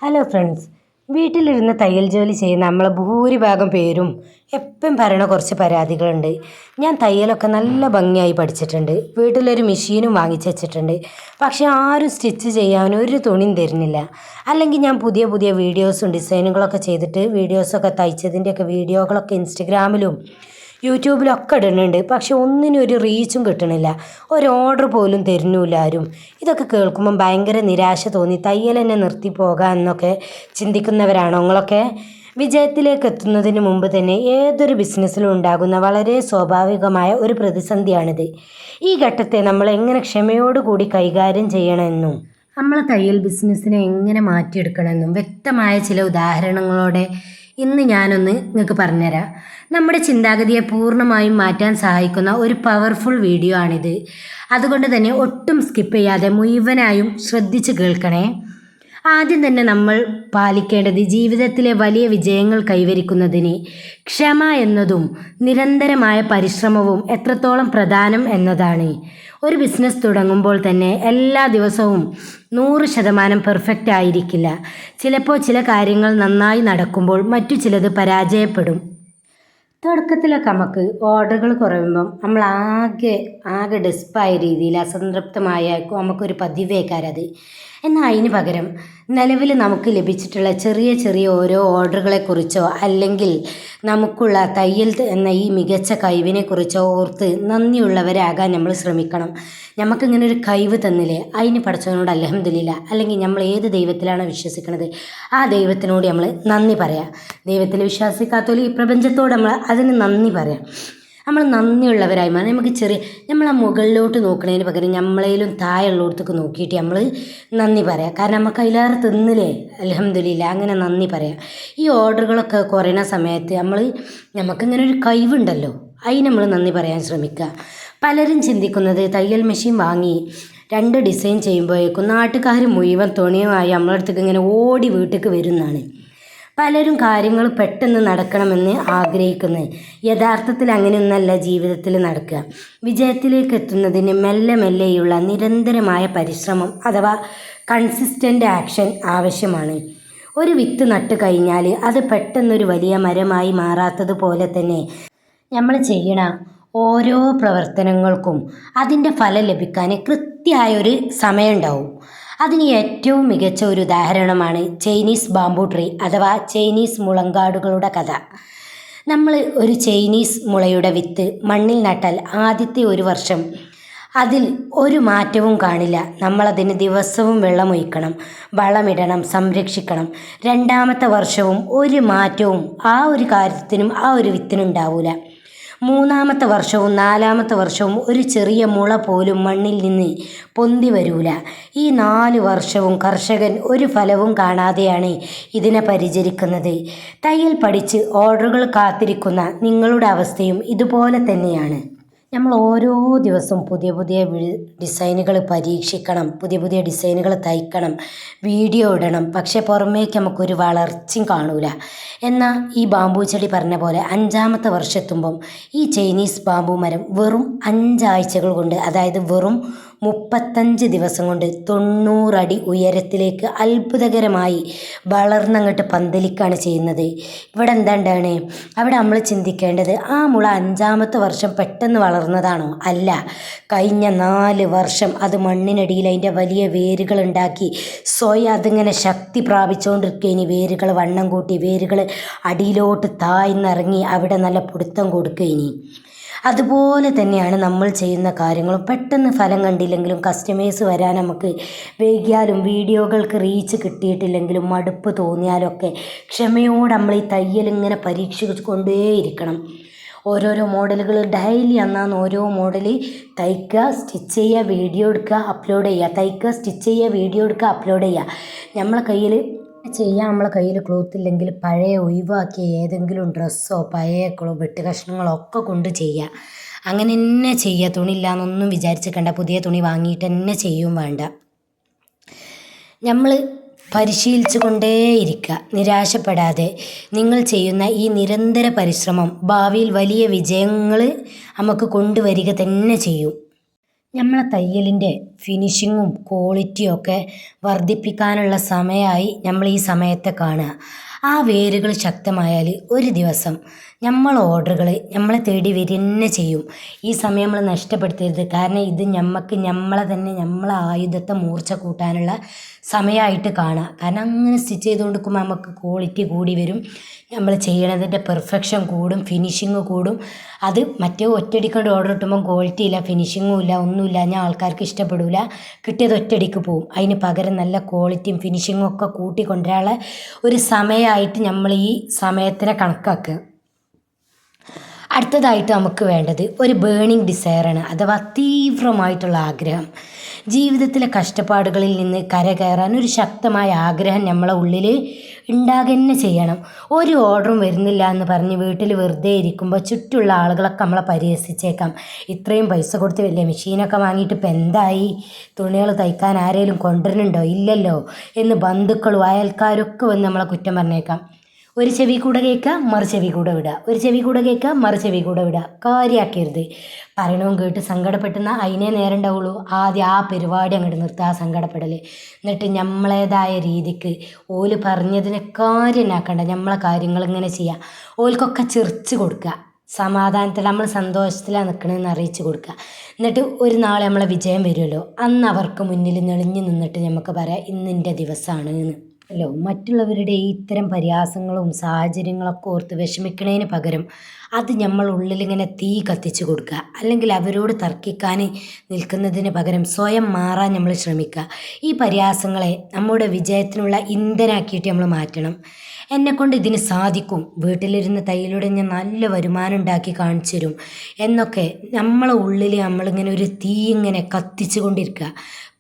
Hello friends, വീട്ടിലിരുന്ന് തയ്യൽ ജോലി ചെയ്യുന്ന നമ്മളെ ഭൂരിഭാഗം പേരും എപ്പം പറയണ കുറച്ച് പരാതികളുണ്ട്. ഞാൻ തയ്യലൊക്കെ നല്ല ഭംഗിയായി പഠിച്ചിട്ടുണ്ട്, വീട്ടിലൊരു മെഷീനും വാങ്ങിച്ച് വെച്ചിട്ടുണ്ട്. പക്ഷെ ആരും സ്റ്റിച്ച് ചെയ്യാൻ ഒരു തുണിയും തരുന്നില്ല. അല്ലെങ്കിൽ ഞാൻ പുതിയ പുതിയ വീഡിയോസും ഡിസൈനുകളൊക്കെ ചെയ്തിട്ട് വീഡിയോസൊക്കെ തയ്ച്ചതിൻ്റെയൊക്കെ വീഡിയോകളൊക്കെ ഇൻസ്റ്റഗ്രാമിലും യൂട്യൂബിലൊക്കെ ഇടുന്നുണ്ട്. പക്ഷെ ഒന്നിനും ഒരു റീച്ചും കിട്ടണില്ല, ഒരു ഓർഡർ പോലും തരുന്നില്ല ആരും. ഇതൊക്കെ കേൾക്കുമ്പം ഭയങ്കര നിരാശ തോന്നി. തയ്യൽ തന്നെ നിർത്തി പോകാം എന്നൊക്കെ ചിന്തിക്കുന്നവരാണോ നിങ്ങളൊക്കെ? വിജയത്തിലേക്ക് എത്തുന്നതിന് മുമ്പ് തന്നെ ഏതൊരു ബിസിനസ്സിലും ഉണ്ടാകുന്ന വളരെ സ്വാഭാവികമായ ഒരു പ്രതിസന്ധിയാണിത്. ഈ ഘട്ടത്തെ നമ്മൾ എങ്ങനെ ക്ഷമയോടുകൂടി കൈകാര്യം ചെയ്യണമെന്നും നമ്മളെ തയ്യൽ ബിസിനസ്സിനെ എങ്ങനെ മാറ്റിയെടുക്കണമെന്നും വ്യക്തമായ ചില ഉദാഹരണങ്ങളോടെ ഇന്ന് ഞാനൊന്ന് നിങ്ങൾക്ക് പറഞ്ഞുതരാം. നമ്മുടെ ചിന്താഗതിയെ പൂർണ്ണമായും മാറ്റാൻ സഹായിക്കുന്ന ഒരു പവർഫുൾ വീഡിയോ ആണിത്. അതുകൊണ്ട് തന്നെ ഒട്ടും സ്കിപ്പ് ചെയ്യാതെ മുഴുവനായും ശ്രദ്ധിച്ച് കേൾക്കണേ. ആദ്യം തന്നെ നമ്മൾ പാലിക്കേണ്ടത് ജീവിതത്തിലെ വലിയ വിജയങ്ങൾ കൈവരിക്കുന്നതിന് ക്ഷമ എന്നതും നിരന്തരമായ പരിശ്രമവും എത്രത്തോളം പ്രധാനം എന്നതാണ്. ഒരു ബിസിനസ് തുടങ്ങുമ്പോൾ തന്നെ എല്ലാ ദിവസവും 100% പെർഫെക്റ്റ് ആയിരിക്കില്ല. ചിലപ്പോൾ ചില കാര്യങ്ങൾ നന്നായി നടക്കുമ്പോൾ മറ്റു ചിലത് പരാജയപ്പെടും. തുടക്കത്തിലൊക്കെ നമുക്ക് ഓർഡറുകൾ കുറയുമ്പം നമ്മൾ ആകെ ഡെസ്പായ രീതിയിൽ അസംതൃപ്തമായ നമുക്കൊരു പതിവേക്കാരത്. എന്നാൽ അതിന് പകരം നിലവിൽ നമുക്ക് ലഭിച്ചിട്ടുള്ള ചെറിയ ചെറിയ ഓരോ ഓർഡറുകളെക്കുറിച്ചോ അല്ലെങ്കിൽ നമുക്കുള്ള തയ്യൽ എന്ന ഈ മികച്ച കഴിവിനെക്കുറിച്ചോ ഓർത്ത് നന്ദിയുള്ളവരാകാൻ നമ്മൾ ശ്രമിക്കണം. നമുക്കിങ്ങനെ ഒരു കഴിവ് തന്നില്ലേ, അതിന് പഠിച്ചവനോട് അൽഹംദുലില്ലാ, അല്ലെങ്കിൽ നമ്മൾ ഏത് ദൈവത്തിലാണ് വിശ്വസിക്കുന്നത് ആ ദൈവത്തിനോട് നമ്മൾ നന്ദി പറയാം. ദൈവത്തിൽ വിശ്വസിക്കാത്തവർ ഈ പ്രപഞ്ചത്തോട് നമ്മൾ അതിന് നന്ദി പറയാം. നമ്മൾ നന്ദിയുള്ളവരായി മാറി. നമ്മളെ മുകളിലോട്ട് നോക്കുന്നതിന് പകരം നമ്മളേലും താഴെയുള്ളിടത്തേക്ക് നോക്കിയിട്ട് നമ്മൾ നന്ദി പറയാം. കാരണം നമുക്ക് അതിലേറെ തിന്നില്ലേ, അൽഹംദുലില്ലാ, അങ്ങനെ നന്ദി പറയാം. ഈ ഓർഡറുകളൊക്കെ കുറയുന്ന സമയത്ത് നമുക്കിങ്ങനെ ഒരു കഴിവുണ്ടല്ലോ, അതിന് നമ്മൾ നന്ദി പറയാൻ ശ്രമിക്കുക. പലരും ചിന്തിക്കുന്നത് തയ്യൽ മെഷീൻ വാങ്ങി 2 ഡിസൈൻ ചെയ്യുമ്പോഴേക്കും നാട്ടുകാർ മുഴുവൻ തുണിയുമായി നമ്മളെ അടുത്തേക്ക് ഇങ്ങനെ ഓടി വീട്ടിലേക്ക് വരുന്നതാണ്. പലരും കാര്യങ്ങൾ പെട്ടെന്ന് നടക്കണമെന്ന് ആഗ്രഹിക്കുന്നത്. യഥാർത്ഥത്തിൽ അങ്ങനെയൊന്നല്ല ജീവിതത്തിൽ നടക്കുക. വിജയത്തിലേക്ക് എത്തുന്നതിന് മെല്ലെ മെല്ലെയുള്ള നിരന്തരമായ പരിശ്രമം അഥവാ കൺസിസ്റ്റൻ്റ് ആക്ഷൻ ആവശ്യമാണ്. ഒരു വിത്ത് നട്ട് കഴിഞ്ഞാൽ അത് പെട്ടെന്നൊരു വലിയ മരമായി മാറാത്തതുപോലെ തന്നെ നമ്മൾ ചെയ്യണ ഓരോ പ്രവർത്തനങ്ങൾക്കും അതിൻ്റെ ഫലം ലഭിക്കാൻ കൃത്യമായൊരു സമയമുണ്ടാവും. അതിന് ഏറ്റവും മികച്ച ഒരു ഉദാഹരണമാണ് ചൈനീസ് ബാംബു ട്രീ അഥവാ ചൈനീസ് മുളങ്കാടുകളുടെ കഥ. നമ്മൾ ഒരു ചൈനീസ് മുളയുടെ വിത്ത് മണ്ണിൽ നട്ടാൽ ആദ്യത്തെ 1 വർഷം അതിൽ ഒരു മാറ്റവും കാണില്ല. നമ്മളതിന് ദിവസവും വെള്ളമൊഴിക്കണം, വളമിടണം, സംരക്ഷിക്കണം. 2ാമത്തെ വർഷവും ഒരു മാറ്റവും ആ ഒരു കാര്യത്തിനും ആ ഒരു വിത്തിനുണ്ടാവില്ല. 3ാമത്തെ വർഷവും 4ാമത്തെ വർഷവും ഒരു ചെറിയ മുള പോലും മണ്ണിൽ നിന്ന് പൊന്തി വരൂല. ഈ 4 വർഷവും കർഷകൻ ഒരു ഫലവും കാണാതെയാണ് ഇതിനെ പരിചരിക്കുന്നത്. തയ്യൽ പഠിച്ച് ഓർഡറുകൾ കാത്തിരിക്കുന്ന നിങ്ങളുടെ അവസ്ഥയും ഇതുപോലെ തന്നെയാണ്. നമ്മൾ ഓരോ ദിവസവും പുതിയ പുതിയ ഡിസൈനുകൾ പരീക്ഷിക്കണം, പുതിയ പുതിയ ഡിസൈനുകൾ തയ്ക്കണം, വീഡിയോ ഇടണം. പക്ഷെ പുറമേക്ക് നമുക്കൊരു വളർച്ചയും കാണൂല. എന്നാൽ ഈ ബാമ്പു ചെടി പറഞ്ഞ പോലെ 5ാമത്തെ വർഷമെത്തുമ്പം ഈ ചൈനീസ് ബാമ്പു മരം വെറും 5 ആഴ്ചകൾ കൊണ്ട്, അതായത് വെറും 35 ദിവസം കൊണ്ട് 90 അടി ഉയരത്തിലേക്ക് അത്ഭുതകരമായി വളർന്നങ്ങോട്ട് പന്തലിക്കുകയാണ് ചെയ്യുന്നത്. ഇവിടെ എന്താണ് അവിടെ നമ്മൾ ചിന്തിക്കേണ്ടത്, ആ മുള 5ാമത്തെ വർഷം പെട്ടെന്ന് വളർന്നതാണോ? അല്ല. കഴിഞ്ഞ 4 വർഷം അത് മണ്ണിനടിയിൽ അതിൻ്റെ വലിയ വേരുകൾ ഉണ്ടാക്കി സ്വയം അതിങ്ങനെ ശക്തി പ്രാപിച്ചുകൊണ്ടിരിക്കുകയിനി. വേരുകൾ വണ്ണം കൂട്ടി, വേരുകൾ അടിയിലോട്ട് താഴ്ന്നിറങ്ങി അവിടെ നല്ല പിടുത്തം കൊടുക്കുകയിനി. അതുപോലെ തന്നെയാണ് നമ്മൾ ചെയ്യുന്ന കാര്യങ്ങളും. പെട്ടെന്ന് ഫലം കണ്ടില്ലെങ്കിലും കസ്റ്റമേഴ്സ് വരാൻ നമുക്ക് വൈകിയാലും വീഡിയോകൾക്ക് റീച്ച് കിട്ടിയിട്ടില്ലെങ്കിലും മടുപ്പ് തോന്നിയാലൊക്കെ ക്ഷമയോടെ നമ്മൾ ഈ തയ്യൽ ഇങ്ങനെ പരീക്ഷിച്ച് കൊണ്ടേയിരിക്കണം. ഓരോരോ മോഡലുകൾ ഡെയിലി അന്നാന്ന് ഓരോ മോഡൽ തയ്ക്കുക, സ്റ്റിച്ച് ചെയ്യുക, വീഡിയോ എടുക്കുക, അപ്ലോഡ് ചെയ്യുക, തയ്ക്കുക, സ്റ്റിച്ച് ചെയ്യുക, വീഡിയോ എടുക്കുക, അപ്ലോഡ് ചെയ്യുക. നമ്മളെ കയ്യിൽ ക്ലോത്ത് ഇല്ലെങ്കിൽ പഴയ ഒഴിവാക്കിയ ഏതെങ്കിലും ഡ്രസ്സോ പഴയ വെട്ട് കഷ്ണങ്ങളോ ഒക്കെ കൊണ്ട് ചെയ്യുക. അങ്ങനെ തന്നെ ചെയ്യുക. തുണിയില്ലാന്നൊന്നും വിചാരിച്ചിക്കണ്ട, പുതിയ തുണി വാങ്ങിയിട്ട് തന്നെ ചെയ്യും വേണ്ട. നമ്മൾ പരിശീലിച്ചു കൊണ്ടേയിരിക്കുക, നിരാശപ്പെടാതെ. നിങ്ങൾ ചെയ്യുന്ന ഈ നിരന്തര പരിശ്രമം ഭാവിയിൽ വലിയ വിജയങ്ങൾ നമുക്ക് കൊണ്ടുവരിക തന്നെ ചെയ്യും. നമ്മളെ തയ്യലിൻ്റെ ഫിനിഷിങ്ങും ക്വാളിറ്റിയും ഒക്കെ വർദ്ധിപ്പിക്കാനുള്ള സമയമായി നമ്മൾ ഈ സമയത്തെ കാണുക. ആ വേരുകൾ ശക്തമായാൽ ഒരു ദിവസം നമ്മൾ ഓർഡറുകൾ നമ്മളെ തേടി വരിക തന്നെ ചെയ്യും. ഈ സമയം നമ്മൾ നഷ്ടപ്പെടുത്തരുത്. കാരണം ഇത് നമുക്ക് നമ്മളെ തന്നെ നമ്മളെ ആയുധത്തെ മൂർച്ച കൂട്ടാനുള്ള സമയമായിട്ട് കാണുക. കാരണം അങ്ങനെ സ്റ്റിച്ച് ചെയ്ത് കൊടുക്കുമ്പോൾ നമുക്ക് ക്വാളിറ്റി കൂടി വരും, നമ്മൾ ചെയ്യണതിൻ്റെ പെർഫെക്ഷൻ കൂടും, ഫിനിഷിങ് കൂടും. അത് മറ്റേ ഒറ്റയടിക്കൊണ്ട് ഓർഡർ കിട്ടുമ്പം ക്വാളിറ്റി ഇല്ല, ഫിനിഷിങ്ങും ഇല്ല, ഒന്നുമില്ല, ഞാൻ ആൾക്കാർക്ക് ഇഷ്ടപ്പെടില്ല, കിട്ടിയത് ഒറ്റയടിക്ക് പോവും. അതിന് പകരം നല്ല ക്വാളിറ്റിയും ഫിനിഷിങ്ങും ഒക്കെ കൂട്ടിക്കൊണ്ടുവരാനുള്ള ഒരു സമയമായിട്ട് നമ്മൾ ഈ സമയത്തിനെ കണക്കാക്കുക. അടുത്തതായിട്ട് നമുക്ക് വേണ്ടത് ഒരു ബേണിംഗ് ഡിസയറാണ്, അഥവാ തീവ്രമായിട്ടുള്ള ആഗ്രഹം. ജീവിതത്തിലെ കഷ്ടപ്പാടുകളിൽ നിന്ന് കരകയറാൻ ഒരു ശക്തമായ ആഗ്രഹം നമ്മളെ ഉള്ളിൽ ഉണ്ടാകുക തന്നെ ചെയ്യണം. ഒരു ഓർഡറും വരുന്നില്ല എന്ന് പറഞ്ഞ് വീട്ടിൽ വെറുതെ ഇരിക്കുമ്പോൾ ചുറ്റുമുള്ള ആളുകളൊക്കെ നമ്മളെ പരിഹസിച്ചേക്കാം. ഇത്രയും പൈസ കൊടുത്ത് വലിയ മെഷീനൊക്കെ വാങ്ങിയിട്ട് ഇപ്പം എന്തായി, തുണികൾ തയ്ക്കാൻ ആരെങ്കിലും കൊണ്ടുവരുന്നുണ്ടോ, ഇല്ലല്ലോ എന്ന് ബന്ധുക്കളും അയൽക്കാരൊക്കെ വന്ന് നമ്മളെ കുറ്റം പറഞ്ഞേക്കാം. ഒരു ചെവി കൂടെ കേൾക്കുക, മറു ചെവി കൂടെ വിടുക, ഒരു ചെവി കൂടെ കേൾക്കുക, മറു ചെവി കൂടെ വിടുക. കാര്യമാക്കരുത്. പറയണവും കേട്ട് സങ്കടപ്പെട്ടുന്ന അതിനേ നേരം ഉണ്ടാവുള്ളൂ. ആദ്യം ആ പരിപാടി അങ്ങോട്ട് നിർത്തുക, ആ സങ്കടപ്പെടൽ. എന്നിട്ട് നമ്മളേതായ രീതിക്ക് ഓല് പറഞ്ഞതിനെ കാര്യമാക്കണ്ട, നമ്മളെ കാര്യങ്ങൾ ഇങ്ങനെ ചെയ്യുക. ഓൽക്കൊക്കെ ചിരിച്ച് കൊടുക്കുക, സമാധാനത്തിൽ നമ്മൾ സന്തോഷത്തിലാണ് നിൽക്കണമെന്ന് അറിയിച്ച് കൊടുക്കുക. എന്നിട്ട് ഒരു നാൾ നമ്മളെ വിജയം വരുമല്ലോ, അന്ന് അവർക്ക് മുന്നിൽ നെളിഞ്ഞു നിന്നിട്ട് നമുക്ക് പറയാം ഇന്നിൻ്റെ ദിവസമാണ് എന്ന്. അല്ലോ മറ്റുള്ളവരുടെ ഈ ഇത്തരം പരിഹാസങ്ങളും സാഹചര്യങ്ങളൊക്കെ ഓർത്ത് വിഷമിക്കണതിന് പകരം അത് നമ്മൾ ഉള്ളിലിങ്ങനെ തീ കത്തിച്ച് കൊടുക്കുക. അല്ലെങ്കിൽ അവരോട് തർക്കിക്കാൻ നിൽക്കുന്നതിന് പകരം സ്വയം മാറാൻ നമ്മൾ ശ്രമിക്കുക. ഈ പരിഹാസങ്ങളെ നമ്മുടെ വിജയത്തിനുള്ള ഇന്ധനാക്കിയിട്ട് നമ്മൾ മാറ്റണം. എന്നെക്കൊണ്ട് ഇതിന് സാധിക്കും, വീട്ടിലിരുന്ന് തയ്യലൂടെ ഞാൻ നല്ല വരുമാനം ഉണ്ടാക്കി കാണിച്ചു തരും എന്നൊക്കെ നമ്മളെ ഉള്ളിൽ നമ്മളിങ്ങനെ ഒരു തീ ഇങ്ങനെ കത്തിച്ചു കൊണ്ടിരിക്കുക.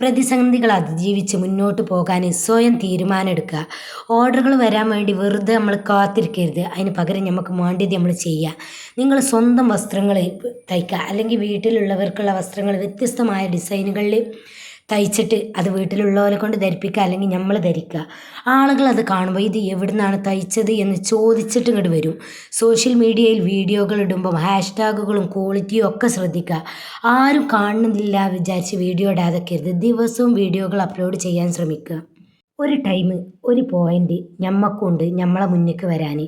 പ്രതിസന്ധികൾ അതിജീവിച്ച് മുന്നോട്ട് പോകാൻ സ്വയം തീരുമാനമെടുക്കുക. ഓർഡറുകൾ വരാൻ വേണ്ടി വെറുതെ നമ്മൾ കാത്തിരിക്കരുത്, അതിന് പകരം നമുക്ക് വേണ്ടിയത് നമ്മൾ ചെയ്യുക. നിങ്ങൾ സ്വന്തം വസ്ത്രങ്ങൾ തയ്ക്കുക, അല്ലെങ്കിൽ വീട്ടിലുള്ളവർക്കുള്ള വസ്ത്രങ്ങൾ വ്യത്യസ്തമായ ഡിസൈനുകളിൽ തയ്ച്ചിട്ട് അത് വീട്ടിലുള്ളവരെ കൊണ്ട് ധരിപ്പിക്കുക, അല്ലെങ്കിൽ നമ്മൾ ധരിക്കുക. ആളുകൾ അത് കാണുമ്പോൾ ഇത് എവിടെ നിന്നാണ് തയ്ച്ചത് എന്ന് ചോദിച്ചിട്ട് ഇങ്ങോട്ട് വരും. സോഷ്യൽ മീഡിയയിൽ വീഡിയോകൾ ഇടുമ്പോൾ ഹാഷ്ടാഗുകളും ക്വാളിറ്റിയും ഒക്കെ ശ്രദ്ധിക്കുക. ആരും കാണുന്നില്ല വിചാരിച്ച് വീഡിയോ ഇടാതെക്കരുത്. ദിവസവും വീഡിയോകൾ അപ്ലോഡ് ചെയ്യാൻ ശ്രമിക്കുക. ഒരു ടൈം, ഒരു പോയിൻ്റ് ഞമ്മക്കുണ്ട് നമ്മളെ മുന്നിലേക്ക് വരാൻ.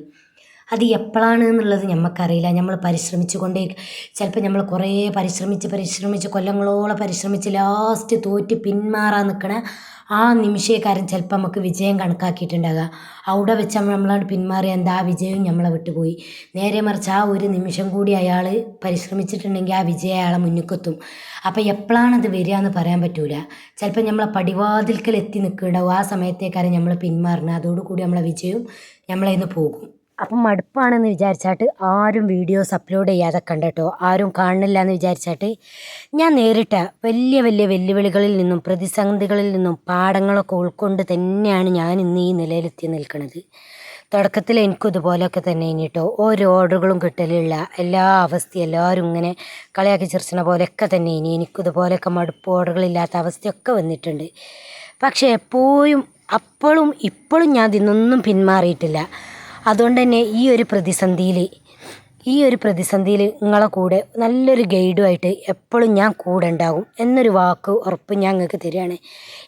അത് എപ്പോഴാണ് എന്നുള്ളത് നമുക്കറിയില്ല. നമ്മൾ പരിശ്രമിച്ചു കൊണ്ടേ, ചിലപ്പോൾ നമ്മൾ കുറേ പരിശ്രമിച്ച് കൊല്ലങ്ങളോളം പരിശ്രമിച്ച് ലാസ്റ്റ് തോറ്റ് പിന്മാറാൻ നിൽക്കണ ആ നിമിഷക്കാരൻ ചിലപ്പോൾ നമുക്ക് വിജയം കണക്കാക്കിയിട്ടുണ്ടാകുക. അവിടെ വെച്ച് നമ്മളാണ് പിന്മാറിയ എന്താ ആ വിജയവും നമ്മളെ വിട്ടുപോയി. നേരെ മറിച്ച് ആ ഒരു നിമിഷം കൂടി അയാൾ പരിശ്രമിച്ചിട്ടുണ്ടെങ്കിൽ ആ വിജയം അയാളെ മുന്നിക്കെത്തും. അപ്പോൾ എപ്പോഴാണത് വരിക എന്ന് പറയാൻ പറ്റൂല. ചിലപ്പോൾ നമ്മളെ പടിവാതിൽക്കൽ എത്തി നിൽക്കുന്നുണ്ടാവും, ആ സമയത്തേക്കാരൻ നമ്മൾ പിന്മാറണം. അതോടുകൂടി നമ്മളെ വിജയവും നമ്മളെ നിന്ന് പോകും. അപ്പം മടുപ്പാണെന്ന് വിചാരിച്ചാട്ട് ആരും വീഡിയോസ് അപ്ലോഡ് ചെയ്യാതെ കണ്ടോ, ആരും കാണുന്നില്ല എന്ന് വിചാരിച്ചാട്ട് ഞാൻ നേരിട്ട വലിയ വലിയ വെല്ലുവിളികളിൽ നിന്നും പ്രതിസന്ധികളിൽ നിന്നും പാഠങ്ങളൊക്കെ ഉൾക്കൊണ്ട് തന്നെയാണ് ഞാൻ ഇന്ന് ഈ നിലയിലെത്തി നിൽക്കുന്നത്. തുടക്കത്തിൽ എനിക്കും ഇതുപോലെയൊക്കെ തന്നെ കേട്ടോ, ഓരോ ഓർഡറുകളും കിട്ടലില്ല, എല്ലാ അവസ്ഥയും എല്ലാവരും ഇങ്ങനെ കളിയാക്കി ചിരിച്ചണ പോലെയൊക്കെ തന്നെ എനിക്കും ഇതുപോലെയൊക്കെ മടുപ്പ് ഓർഡറുകളില്ലാത്ത അവസ്ഥയൊക്കെ വന്നിട്ടുണ്ട്. പക്ഷേ എപ്പോഴും അപ്പോഴും ഇപ്പോഴും ഞാൻ ഇതിനൊന്നും പിന്മാറിയിട്ടില്ല. അതുകൊണ്ട് തന്നെ ഈ ഒരു പ്രതിസന്ധിയിൽ നിങ്ങളെ കൂടെ നല്ലൊരു ഗൈഡുമായിട്ട് എപ്പോഴും ഞാൻ കൂടെ ഉണ്ടാകും എന്നൊരു വാക്ക് ഉറപ്പ് ഞാൻ നിങ്ങൾക്ക് തരികയാണ്.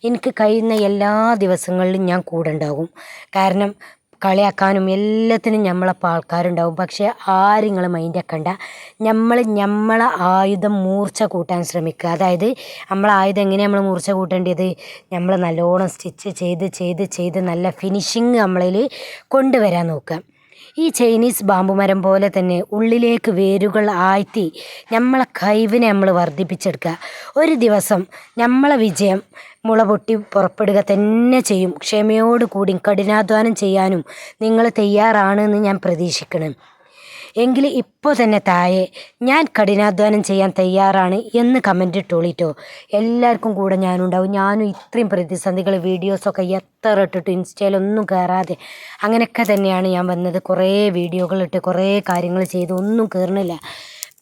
എനിക്ക് കഴിയുന്ന എല്ലാ ദിവസങ്ങളിലും ഞാൻ കൂടെ ഉണ്ടാകും. കാരണം കളിയാക്കാനും എല്ലാത്തിനും നമ്മളപ്പോൾ ആൾക്കാരുണ്ടാവും. പക്ഷേ ആരും നിങ്ങൾ മൈൻഡാക്കണ്ട. നമ്മളെ ആയുധം മൂർച്ച കൂട്ടാൻ ശ്രമിക്കുക. അതായത് നമ്മളെ ആയുധം എങ്ങനെയാണ് നമ്മൾ മൂർച്ച കൂട്ടേണ്ടത്, നമ്മൾ നല്ലോണം സ്റ്റിച്ച് ചെയ്ത് നല്ല ഫിനിഷിങ് നമ്മളിൽ കൊണ്ടുവരാൻ നോക്കുക. ഈ ചൈനീസ് ബാമ്പു മരം പോലെ തന്നെ ഉള്ളിലേക്ക് വേരുകൾ ആഴ്ത്തി നമ്മളെ കഴിവിനെ നമ്മൾ വർദ്ധിപ്പിച്ചെടുക്കുക. ഒരു ദിവസം നമ്മളെ വിജയം മുള പൊട്ടി പുറപ്പെടുക തന്നെ ചെയ്യും. ക്ഷമയോട് കൂടി കഠിനാധ്വാനം ചെയ്യാനും നിങ്ങൾ തയ്യാറാണെന്ന് ഞാൻ പ്രതീക്ഷിക്കണം. എങ്കിൽ ഇപ്പോൾ തന്നെ താഴെ ഞാൻ കഠിനാധ്വാനം ചെയ്യാൻ തയ്യാറാണ് എന്ന് കമൻ്റ് ഇട്ടോളിട്ടോ. എല്ലാവർക്കും കൂടെ ഞാനുണ്ടാവും. ഞാനും ഇത്രയും പ്രതിസന്ധികൾ വീഡിയോസൊക്കെ എത്ര ഇട്ടിട്ട് ഇൻസ്റ്റയിലൊന്നും കയറാതെ അങ്ങനെയൊക്കെ തന്നെയാണ് ഞാൻ വന്നത്. കുറേ വീഡിയോകളിട്ട് കുറേ കാര്യങ്ങൾ ചെയ്ത് ഒന്നും കയറണില്ല.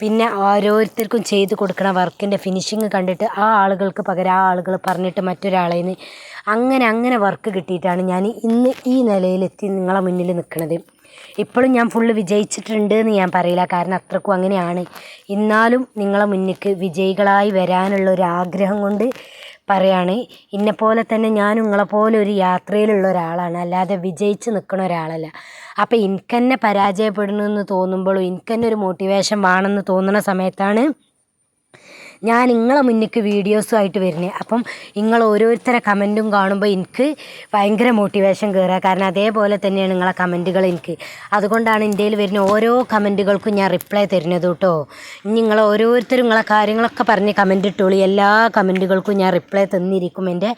പിന്നെ ഓരോരുത്തർക്കും ചെയ്ത് കൊടുക്കണ വർക്കിൻ്റെ ഫിനിഷിങ് കണ്ടിട്ട് ആ ആളുകൾക്ക് പകരം ആ ആളുകൾ പറഞ്ഞിട്ട് മറ്റൊരാളേന്ന് അങ്ങനെ വർക്ക് കിട്ടിയിട്ടാണ് ഞാൻ ഇന്ന് ഈ നിലയിലെത്തി നിങ്ങളെ മുന്നിൽ നിൽക്കുന്നത്. ഇപ്പോഴും ഞാൻ ഫുള്ള് വിജയിച്ചിട്ടുണ്ട് എന്ന് ഞാൻ പറയില്ല, കാരണം അത്രക്കും അങ്ങനെയാണ്. എന്നാലും നിങ്ങളെ മുന്നിലേക്ക് വിജയികളായി വരാനുള്ള ഒരു ആഗ്രഹം കൊണ്ട് പറയാണ്. ഇന്നെപ്പോലെ തന്നെ ഞാനും നിങ്ങളെപ്പോലെ ഒരു യാത്രയിലുള്ള ഒരാളാണ്, അല്ലാതെ വിജയിച്ച് നിൽക്കുന്ന ഒരാളല്ല. അപ്പോൾ എനിക്ക് തന്നെ പരാജയപ്പെടണമെന്ന് തോന്നുമ്പോഴും എനിക്ക് തന്നെ ഒരു മോട്ടിവേഷൻ വേണമെന്ന് തോന്നുന്ന സമയത്താണ് ഞാൻ നിങ്ങളെ മുന്നിലേക്ക് വീഡിയോസുമായിട്ട് വരുന്നത്. അപ്പം നിങ്ങൾ ഓരോരുത്തരെ കമൻറ്റും കാണുമ്പോൾ എനിക്ക് ഭയങ്കര മോട്ടിവേഷൻ കയറുക, കാരണം അതേപോലെ തന്നെയാണ് നിങ്ങളെ കമൻറ്റുകൾ എനിക്ക്. അതുകൊണ്ടാണ് ഇന്ത്യയിൽ വരുന്ന ഓരോ കമൻറ്റുകൾക്കും ഞാൻ റിപ്ലൈ തരുന്നത് കേട്ടോ. ഇനി നിങ്ങൾ ഓരോരുത്തരും നിങ്ങളെ കാര്യങ്ങളൊക്കെ പറഞ്ഞ് കമൻറ്റ് ഇട്ടോളി, എല്ലാ കമൻറ്റുകൾക്കും ഞാൻ റിപ്ലൈ തന്നിരിക്കും. എൻ്റെ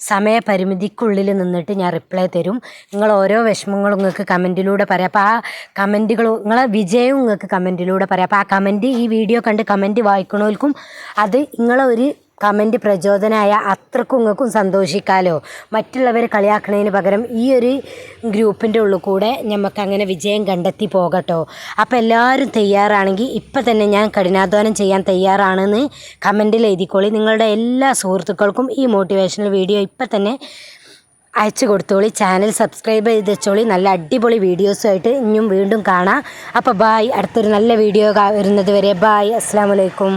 സമയപരിമിതിക്കുള്ളിൽ നിന്നിട്ട് ഞാൻ റിപ്ലൈ തരും. നിങ്ങൾ ഓരോ വിഷമങ്ങളും നിങ്ങൾക്ക് കമൻറ്റിലൂടെ പറയാം. അപ്പോൾ ആ കമൻറ്റുകൾ നിങ്ങളെ വിജയവും നിങ്ങൾക്ക് കമൻറ്റിലൂടെ പറയാം. അപ്പോൾ ആ കമൻറ്റ്, ഈ വീഡിയോ കണ്ട് കമൻറ്റ് വായിക്കണവർക്കും അത് നിങ്ങളൊരു കമൻറ്റ് പ്രചോദനമായ അത്രക്കും നിങ്ങൾക്കും സന്തോഷിക്കാമല്ലോ. മറ്റുള്ളവരെ കളിയാക്കുന്നതിന് പകരം ഈ ഒരു ഗ്രൂപ്പിൻ്റെ ഉള്ളിൽ കൂടെ നമുക്കങ്ങനെ വിജയം കണ്ടെത്തി പോകട്ടോ. അപ്പോൾ എല്ലാവരും തയ്യാറാണെങ്കിൽ ഇപ്പം തന്നെ ഞാൻ കഠിനാധ്വാനം ചെയ്യാൻ തയ്യാറാണെന്ന് കമൻറ്റിൽ എഴുതിക്കോളി. നിങ്ങളുടെ എല്ലാ സുഹൃത്തുക്കൾക്കും ഈ മോട്ടിവേഷണൽ വീഡിയോ ഇപ്പം തന്നെ അയച്ചു കൊടുത്തോളി. ചാനൽ സബ്സ്ക്രൈബ് ചെയ്ത് വെച്ചോളി. നല്ല അടിപൊളി വീഡിയോസുമായിട്ട് ഇനിയും വീണ്ടും കാണാം. അപ്പോൾ ബായ്. അടുത്തൊരു നല്ല വീഡിയോ വരുന്നത് വരെ ബായ്. അസ്സലാമു അലൈക്കും.